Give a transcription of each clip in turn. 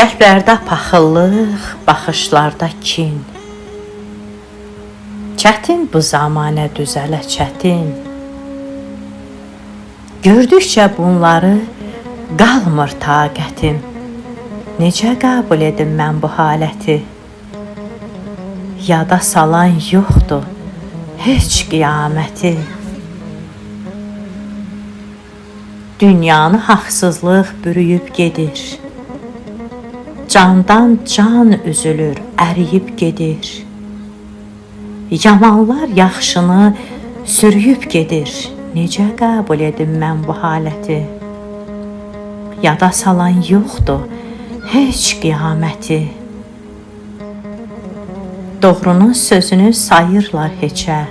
Qəlblərdə paxıllıq, baxışlarda kin. Çətin bu zamanə düzələ çətin. Gördükcə bunları qalmır taqətim. Necə qəbul edim mən bu haləti? Yada salan yoxdur heç qiyaməti. Dünyanı haqsızlıq bürüyüb gedir. Candan can üzülür, əriyib gedir. Yamanlar yaxşını sürüyüb gedir. Necə qəbul edim mən bu haləti? Yada salan yoxdur heç qiyaməti. Doğrunun sözünü sayırlar heçə.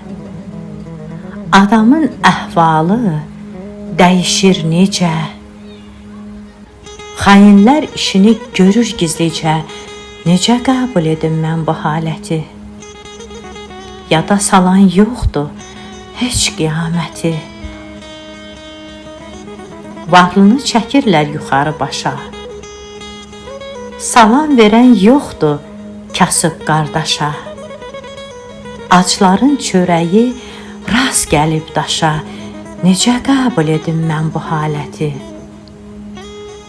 Adamın əhvalı dəyişir necə? Xainlər işini görür gizlicə. Necə qəbul edim mən bu haləti? Yada salan yoxdur heç qiyaməti. Varlını çəkirlər yuxarı başa. Salam verən yoxdur kasıb qardaşa. Acların çörəyi rast gəlib daşa. Necə qəbul edim mən bu haləti?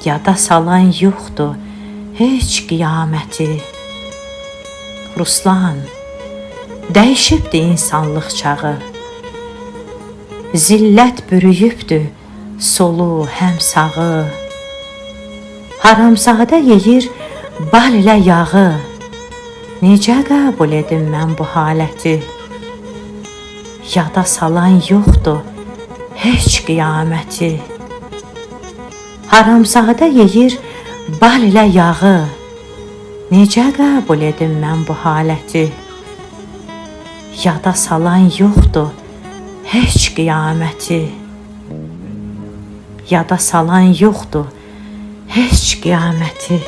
Yada salan yoxdur heç qiyaməti. Ruslan, dəyişibdir insanlıq çağı. Zillət bürüyübdür solu həm sağı. Haramzadə yeyir bal ilə yağı. Necə qəbul edim mən bu haləti? Yada salan yoxdur heç qiyaməti. Haramzadə yeyir bal ilə yağı. Necə qəbul edim mən bu haləti? Yada salan yoxdur heç qiyaməti. Yada salan yoxdur heç qiyaməti.